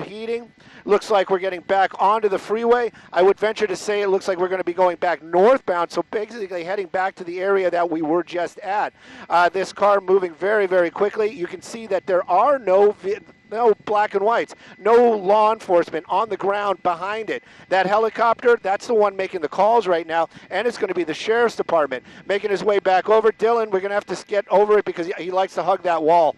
heating. Looks like we're getting back onto the freeway. I would venture to say it looks like we're going to be going back northbound, so basically heading back to the area that we were just at. This car moving very, very quickly. You can see that there are no black and whites, no law enforcement on the ground behind it. That helicopter, that's the one making the calls right now, and it's going to be the sheriff's department making his way back over. Dylan, we're going to have to get over it because he likes to hug that wall.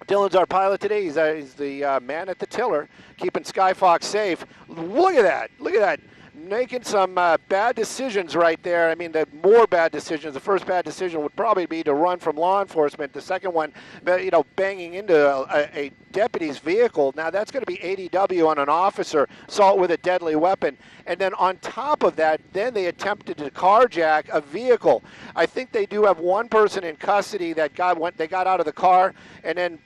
Dylan's our pilot today. He's the man at the tiller, keeping Skyfox safe. Look at that. Look at that. Making some bad decisions right there. I mean, the more bad decisions. The first bad decision would probably be to run from law enforcement. The second one, banging into a deputy's vehicle. Now, that's going to be ADW on an officer, assault with a deadly weapon. And then on top of that, then they attempted to carjack a vehicle. I think they do have one person in custody that they got out of the car, and then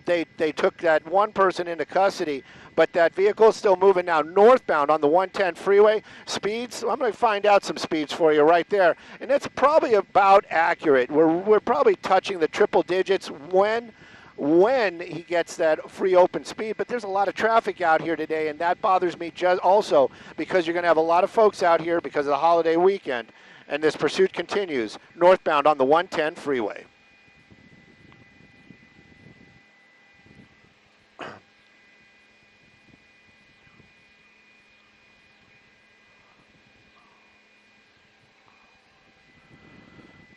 they took that one person into custody, but that vehicle is still moving now northbound on the 110 freeway. Speeds, I'm going to find out some speeds for you right there, and that's probably about accurate. We're probably touching the triple digits when he gets that free open speed, but there's a lot of traffic out here today, and that bothers me just also because you're going to have a lot of folks out here because of the holiday weekend, and this pursuit continues northbound on the 110 freeway.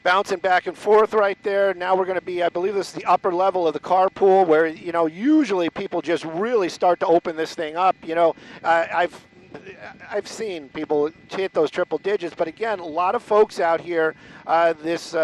Bouncing back and forth right there. Now we're going to be, I believe this is the upper level of the carpool where, usually people just really start to open this thing up. I've seen people hit those triple digits, but again, a lot of folks out here this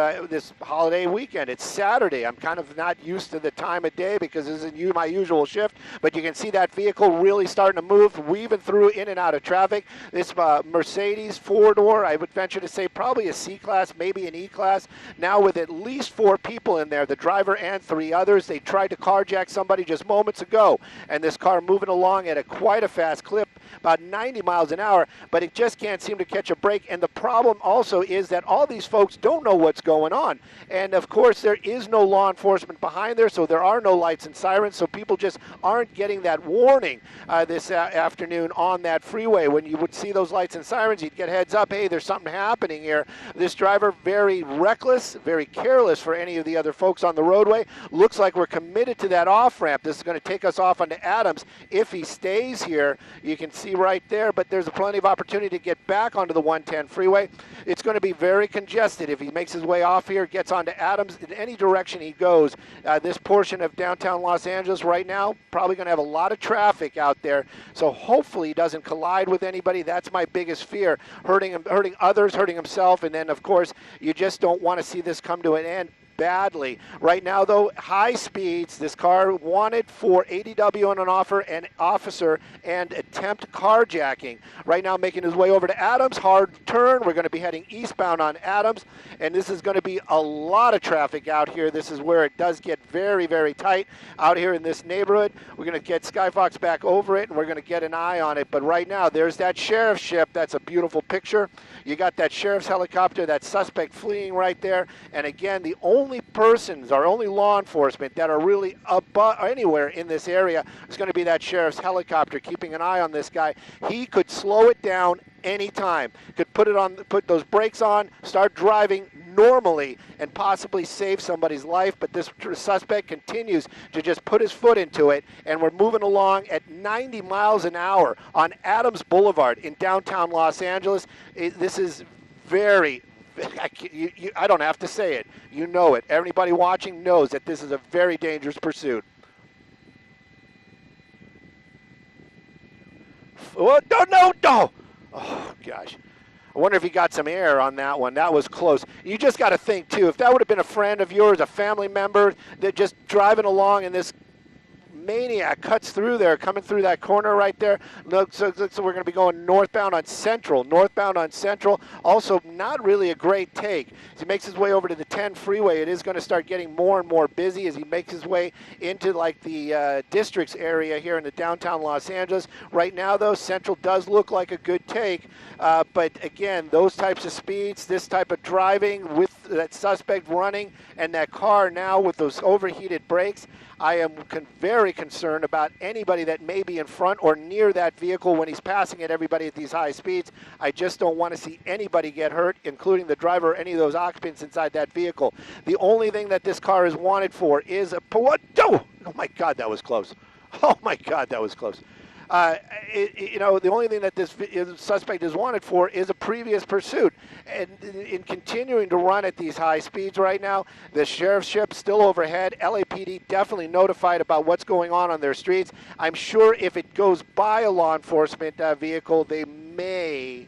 holiday weekend. It's Saturday. I'm kind of not used to the time of day because this isn't my usual shift, but you can see that vehicle really starting to move, weaving through in and out of traffic. This Mercedes four-door, I would venture to say probably a C-Class, maybe an E-Class, now with at least 4 people in there, the driver and 3 others. They tried to carjack somebody just moments ago, and this car moving along at quite a fast clip, about 90 miles an hour, but it just can't seem to catch a break. And the problem also is that all these folks don't know what's going on. And of course, there is no law enforcement behind there, so there are no lights and sirens, so people just aren't getting that warning this afternoon on that freeway. When you would see those lights and sirens, you'd get heads up, hey, there's something happening here. This driver, very reckless, very careless for any of the other folks on the roadway. Looks like we're committed to that off-ramp. This is going to take us off onto Adams. If he stays here, you can see right there, but there's plenty of opportunity to get back onto the 110 freeway. It's going to be very congested if he makes his way off here, gets onto Adams, in any direction he goes. This portion of downtown Los Angeles right now, probably going to have a lot of traffic out there, so hopefully he doesn't collide with anybody. That's my biggest fear, hurting others, hurting himself, and then, of course, you just don't want to see this come to an end badly. Right now, though, high speeds. This car wanted for ADW on an officer and attempt carjacking. Right now, making his way over to Adams. Hard turn. We're going to be heading eastbound on Adams, and this is going to be a lot of traffic out here. This is where it does get very, very tight out here in this neighborhood. We're going to get Skyfox back over it, and we're going to get an eye on it. But right now, there's that sheriff's ship. That's a beautiful picture. You got that sheriff's helicopter, that suspect fleeing right there. And again, the only persons, or only law enforcement that are really anywhere in this area is going to be that sheriff's helicopter, keeping an eye on this guy. He could slow it down anytime, could put those brakes on, start driving normally, and possibly save somebody's life. But this suspect continues to just put his foot into it, and we're moving along at 90 miles an hour on Adams Boulevard in downtown Los Angeles. This is very, I don't have to say it. You know it. Everybody watching knows that this is a very dangerous pursuit. Oh, no. Oh, gosh. I wonder if he got some air on that one. That was close. You just got to think, too, if that would have been a friend of yours, a family member, that just driving along and this maniac cuts through there, coming through that corner right there. Look, so we're going to be going northbound on Central. Also, not really a great take. As he makes his way over to the 10 freeway, it is going to start getting more and more busy as he makes his way into like the districts area here in the downtown Los Angeles. Right now, though, Central does look like a good take. But again, those types of speeds, this type of driving with that suspect running and that car now with those overheated brakes, I am very concerned about anybody that may be in front or near that vehicle when he's passing at everybody at these high speeds. I just don't want to see anybody get hurt, including the driver or any of those occupants inside that vehicle. The only thing that this car is wanted for is a... Oh my God, that was close. Oh my God, that was close. The only thing that this suspect is wanted for is a previous pursuit. And in continuing to run at these high speeds right now, the sheriff's ship still overhead. LAPD definitely notified about what's going on their streets. I'm sure if it goes by a law enforcement vehicle, they may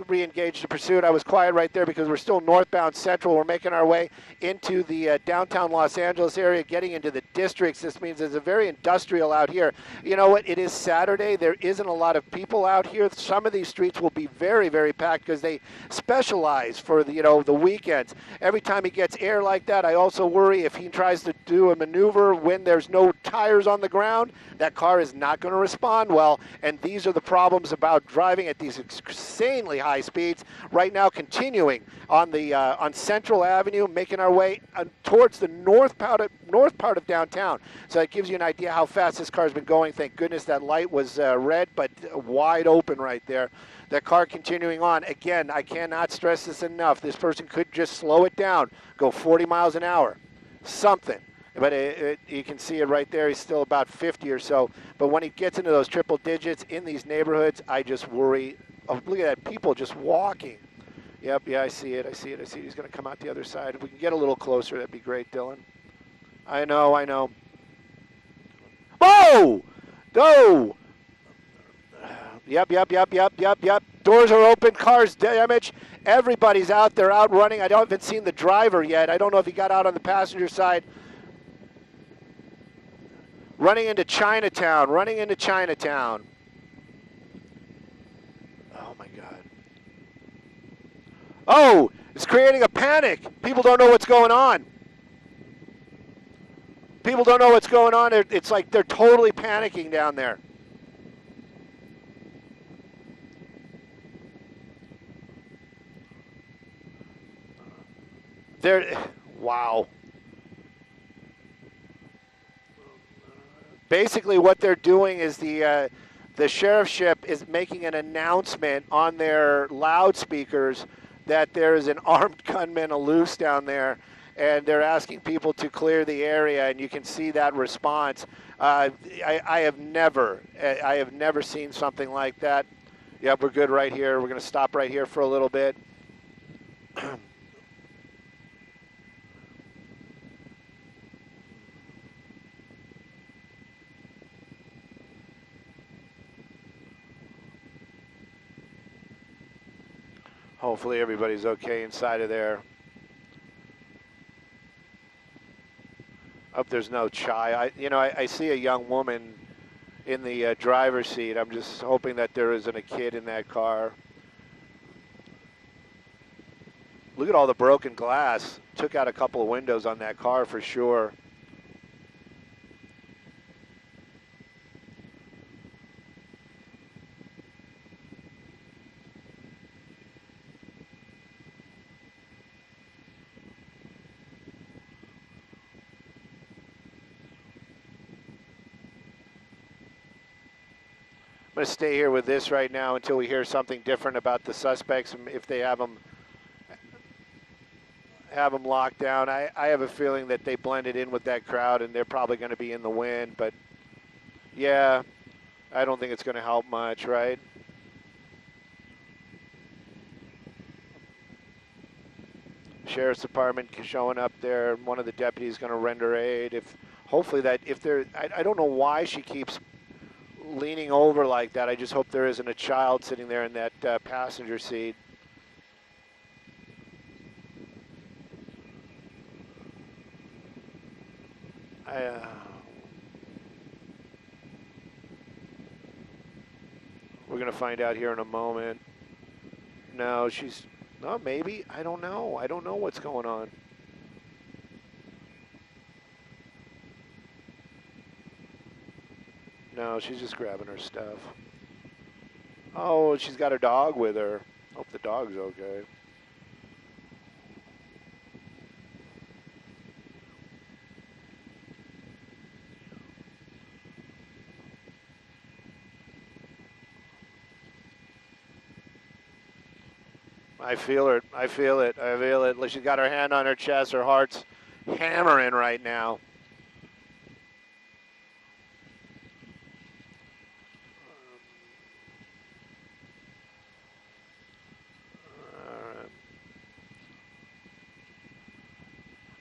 re-engage the pursuit. I was quiet right there because we're still northbound Central. We're making our way into the downtown Los Angeles area, getting into the districts. This means it's a very industrial out here. You know what? It is Saturday. There isn't a lot of people out here. Some of these streets will be very, very packed because they specialize for the weekends. Every time he gets air like that, I also worry if he tries to do a maneuver when there's no tires on the ground, that car is not going to respond well. And these are the problems about driving at these insanely high speeds. Right now, continuing on Central Avenue, making our way towards the north part of downtown. So that gives you an idea how fast this car's been going. Thank goodness that light was red, but wide open right there. That car continuing on. Again, I cannot stress this enough. This person could just slow it down, go 40 miles an hour, something. But you can see it right there. He's still about 50 or so. But when he gets into those triple digits in these neighborhoods, I just worry. Oh, look at that, people just walking. Yep, yeah, I see it. He's going to come out the other side. If we can get a little closer, that'd be great, Dylan. I know. Whoa! Go! Yep. Doors are open, cars damaged. Everybody's out there, out running. I haven't seen the driver yet. I don't know if he got out on the passenger side. Running into Chinatown. Oh, my God. Oh, it's creating a panic. People don't know what's going on. It's like they're totally panicking down there. Wow. Basically, what they're doing is the sheriff's ship is making an announcement on their loudspeakers that there is an armed gunman loose down there, and they're asking people to clear the area. And you can see that response. I have never seen something like that. Yep, we're good right here. We're going to stop right here for a little bit. Hopefully everybody's okay inside of there. Hope there's no chai. I see a young woman in the driver's seat. I'm just hoping that there isn't a kid in that car. Look at all the broken glass. Took out a couple of windows on that car for sure. I'm going to stay here with this right now until we hear something different about the suspects, if they have them locked down. I have a feeling that they blended in with that crowd and they're probably going to be in the wind, but yeah, I don't think it's going to help much, right? Sheriff's Department showing up there. One of the deputies going to render aid. I don't know why she keeps leaning over like that. I just hope there isn't a child sitting there in that passenger seat. We're going to find out here in a moment. No, maybe. I don't know. I don't know what's going on. No, she's just grabbing her stuff. Oh, she's got her dog with her. Hope the dog's okay. I feel her. I feel it. I feel it. She's got her hand on her chest. Her heart's hammering right now.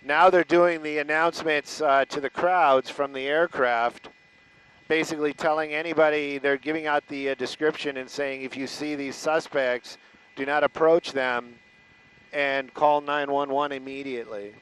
Now they're doing the announcements to the crowds from the aircraft, basically telling anybody, they're giving out the description and saying, if you see these suspects, do not approach them and call 911 immediately.